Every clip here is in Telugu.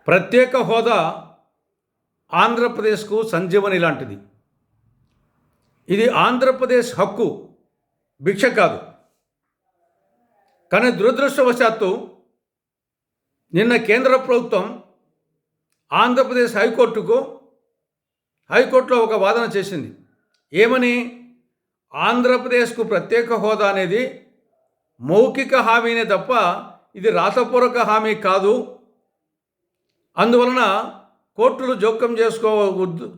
ప్రత్యేక హోదా ఆంధ్రప్రదేశ్కు సంజీవని లాంటిది. ఇది ఆంధ్రప్రదేశ్ హక్కు, భిక్ష కాదు. కానీ దురదృష్టవశాత్తు నిన్న కేంద్ర ప్రభుత్వం ఆంధ్రప్రదేశ్ హైకోర్టులో ఒక వాదన చేసింది. ఏమని? ఆంధ్రప్రదేశ్కు ప్రత్యేక హోదా అనేది మౌఖిక హామీనే తప్ప ఇది రాతపూర్వక హామీ కాదు. అందువలన కోర్టులు జోక్యం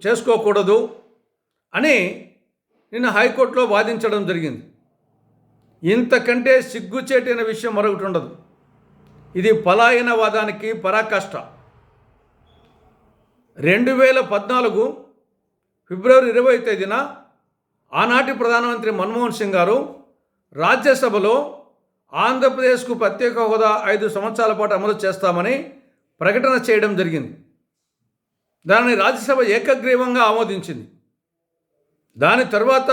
చేసుకోకూడదు అని నిన్న హైకోర్టులో వాదించడం జరిగింది. ఇంతకంటే సిగ్గుచేటైన విషయం మరొకటి ఉండదు. ఇది పలాయనవాదానికి పరాకాష్ట. 2014 ఫిబ్రవరి 20వ తేదీన ఆనాటి ప్రధానమంత్రి మన్మోహన్ సింగ్ గారు రాజ్యసభలో ఆంధ్రప్రదేశ్కు ప్రత్యేక హోదా 5 సంవత్సరాల పాటు అమలు చేస్తామని ప్రకటన చేయడం జరిగింది. దానిని రాజ్యసభ ఏకగ్రీవంగా ఆమోదించింది. దాని తర్వాత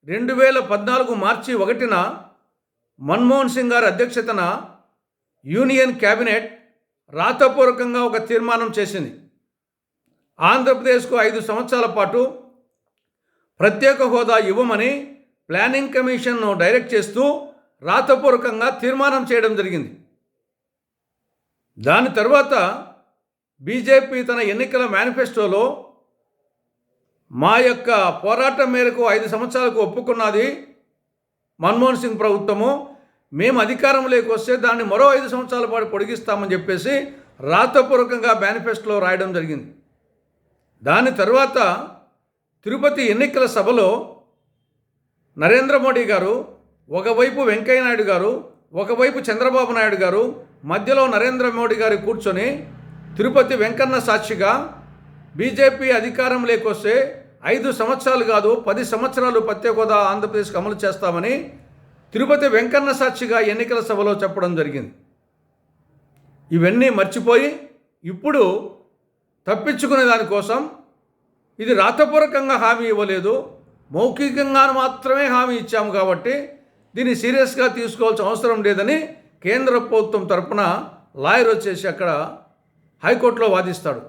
2014 మార్చి 1న మన్మోహన్ సింగ్ గారి అధ్యక్షతన యూనియన్ క్యాబినెట్ రాతపూర్వకంగా ఒక తీర్మానం చేసింది. ఆంధ్రప్రదేశ్కు 5 సంవత్సరాల పాటు ప్రత్యేక హోదా ఇవ్వమని ప్లానింగ్ కమిషన్ను డైరెక్ట్ చేస్తూ రాతపూర్వకంగా తీర్మానం చేయడం జరిగింది. దాని తర్వాత బీజేపీ తన ఎన్నికల మేనిఫెస్టోలో మా యొక్క పోరాటం మేరకు 5 సంవత్సరాలకు ఒప్పుకున్నది మన్మోహన్ సింగ్ ప్రభుత్వము, మేము అధికారంలోకి వస్తే దాన్ని మరో 5 సంవత్సరాల పాటు పొడిగిస్తామని చెప్పేసి రాతపూర్వకంగా మేనిఫెస్టోలో రాయడం జరిగింది. దాని తర్వాత తిరుపతి ఎన్నికల సభలో నరేంద్ర మోడీ గారు, ఒకవైపు వెంకయ్య నాయుడు గారు, ఒకవైపు చంద్రబాబు నాయుడు గారు, మధ్యలో నరేంద్ర మోడీ గారు కూర్చొని తిరుపతి వెంకన్న సాక్షిగా బీజేపీ అధికారంలోకి వస్తే 5 సంవత్సరాలు కాదు 10 సంవత్సరాలు ప్రత్యేక హోదా ఆంధ్రప్రదేశ్కి అమలు చేస్తామని తిరుపతి వెంకన్న సాక్షిగా ఎన్నికల సభలో చెప్పడం జరిగింది. ఇవన్నీ మర్చిపోయి ఇప్పుడు తప్పించుకునే దానికోసం ఇది రాతపూర్వకంగా హామీ ఇవ్వలేదు, మౌఖికంగా మాత్రమే హామీ ఇచ్చాము కాబట్టి దీన్ని సీరియస్గా తీసుకోవాల్సిన అవసరం లేదని కేంద్ర ప్రభుత్వం తరపున లాయర్ వచ్చేసి అక్కడ హైకోర్టులో వాదిస్తాడు.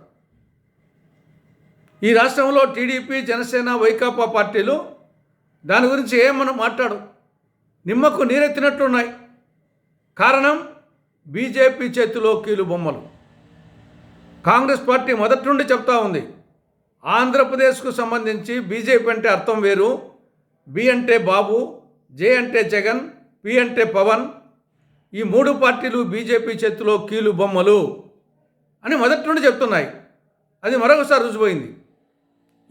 ఈ రాష్ట్రంలో టీడీపీ, జనసేన, వైకాపా పార్టీలు దాని గురించి ఏమని మాట్లాడు, నిమ్మకు నీరెత్తినట్టున్నాయి. కారణం బీజేపీ చేతిలో కీలు బొమ్మలు. కాంగ్రెస్ పార్టీ మొదటి నుండి చెప్తా ఉంది, ఆంధ్రప్రదేశ్కు సంబంధించి బీజేపీ అంటే అర్థం వేరు, బి అంటే బాబు, జే అంటే జగన్, పి అంటే పవన్, ఈ 3 పార్టీలు బీజేపీ చేతిలో కీలు బొమ్మలు అని మొదటి నుండి చెప్తున్నాయి. అది మరొకసారి రుజువైంది.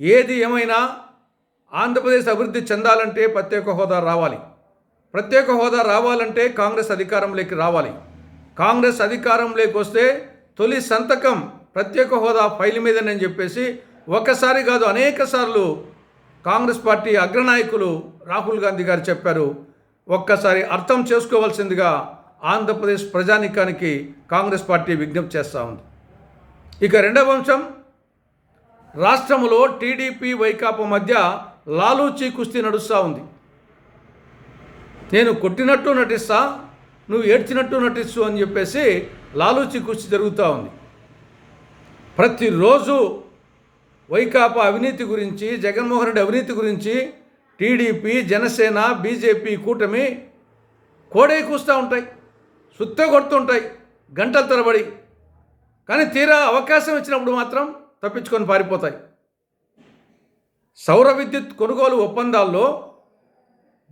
ఏది ఏమైనా ఆంధ్రప్రదేశ్ అభివృద్ధి చెందాలంటే ప్రత్యేక హోదా రావాలి. ప్రత్యేక హోదా రావాలంటే కాంగ్రెస్ అధికారంలోకి రావాలి. కాంగ్రెస్ అధికారంలోకి వస్తే తొలి సంతకం ప్రత్యేక హోదా ఫైల్ మీదనని చెప్పేసి ఒకసారి కాదు అనేక సార్లు కాంగ్రెస్ పార్టీ అగ్రనాయకులు రాహుల్ గాంధీ గారు చెప్పారు. ఒక్కసారి అర్థం చేసుకోవాల్సిందిగా ఆంధ్రప్రదేశ్ ప్రజానీకానికి కాంగ్రెస్ పార్టీ విజ్ఞప్తి చేస్తూ ఉంది. ఇక రెండవ అంశం, రాష్ట్రంలో టీడీపీ, వైకాపా మధ్య లాలూచీ కుస్తీ నడుస్తూ ఉంది. నేను కొట్టినట్టు నటిస్తా, నువ్వు ఏడ్చినట్టు నటిస్తూ అని చెప్పేసి లాలూచీ కుస్తీ జరుగుతూ ఉంది. ప్రతిరోజు వైకాపా అవినీతి గురించి, జగన్మోహన్ రెడ్డి అవినీతి గురించి టీడీపీ, జనసేన, బీజేపీ కూటమి కోడే కూస్తూ ఉంటాయి, సుత్తే కొడుతుంటాయి గంటల తరబడి. కానీ తీరా అవకాశం ఇచ్చినప్పుడు మాత్రం తప్పించుకొని పారిపోతాయి. సౌర విద్యుత్ కొనుగోలు ఒప్పందాల్లో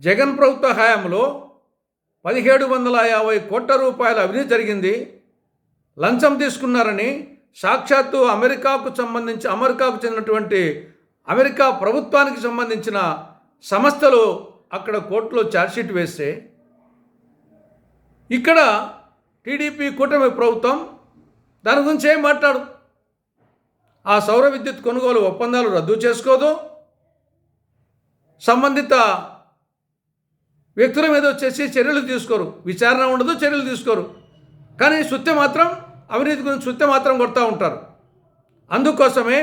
జగన్ ప్రభుత్వ హయాంలో 1750 కోట్ల రూపాయల అవినీతి జరిగింది. లంచం తీసుకున్నారని సాక్షాత్తు అమెరికాకు చెందినటువంటి అమెరికా ప్రభుత్వానికి సంబంధించిన సంస్థలు అక్కడ కోర్టులో ఛార్జ్షీట్ వేస్తే, ఇక్కడ టీడీపీ కూటమి ప్రభుత్వం దాని గురించి ఏం మాట్లాడు. ఆ సౌర విద్యుత్ కొనుగోలు ఒప్పందాలు రద్దు చేసుకోదు, సంబంధిత వ్యక్తుల మీద వచ్చేసి చర్యలు తీసుకోరు, విచారణ ఉండదు, చర్యలు తీసుకోరు. కానీ సుత్తే మాత్రం అవినీతి గురించి సుత్తే మాత్రం కొడతా ఉంటారు. అందుకోసమే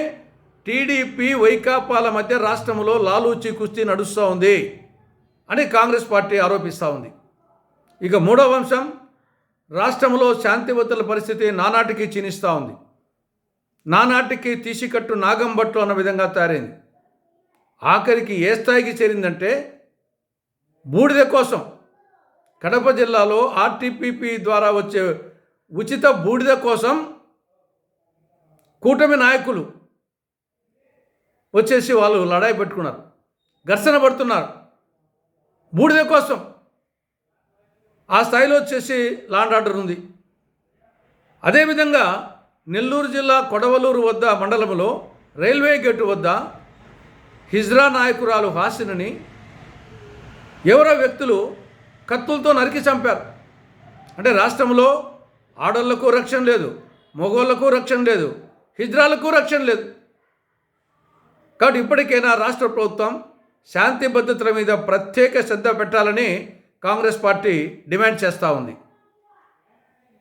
టీడీపీ, వైకాపాల మధ్య రాష్ట్రంలో లాలూచీ కుస్తీ నడుస్తూ ఉంది అని కాంగ్రెస్ పార్టీ ఆరోపిస్తూ ఉంది. ఇక మూడవ అంశం, రాష్ట్రంలో శాంతి భద్రతల పరిస్థితి నానాటికి క్షీణిస్తూ ఉంది. నానాటికి తీసికట్టు నాగంబట్టు అన్న విధంగా తయారైంది. ఆఖరికి ఏ స్థాయికి చేరిందంటే బూడిద కోసం కడప జిల్లాలో ఆర్టీపీపీ ద్వారా వచ్చే ఉచిత బూడిద కోసం కూటమి నాయకులు వచ్చేసి వాళ్ళు లడాయి పెట్టుకున్నారు, ఘర్షణ పడుతున్నారు బూడిద కోసం. ఆ స్థాయిలో వచ్చేసి లాండ్ ఆర్డర్ ఉంది. అదేవిధంగా నెల్లూరు జిల్లా కొడవలూరు వద్ద మండలంలో రైల్వే గేటు వద్ద హిజ్రా నాయకురాలు హాసిని ఎవరో వ్యక్తులు కత్తులతో నరికి చంపారు. అంటే రాష్ట్రంలో ఆడోళ్లకు రక్షణ లేదు, మగోళ్లకు రక్షణ లేదు, హిజ్రాలకు రక్షణ లేదు. కాబట్టి ఇప్పటికైనా రాష్ట్ర ప్రభుత్వం శాంతి భద్రతల మీద ప్రత్యేక శ్రద్ధ పెట్టాలని కాంగ్రెస్ పార్టీ డిమాండ్ చేస్తూ ఉంది.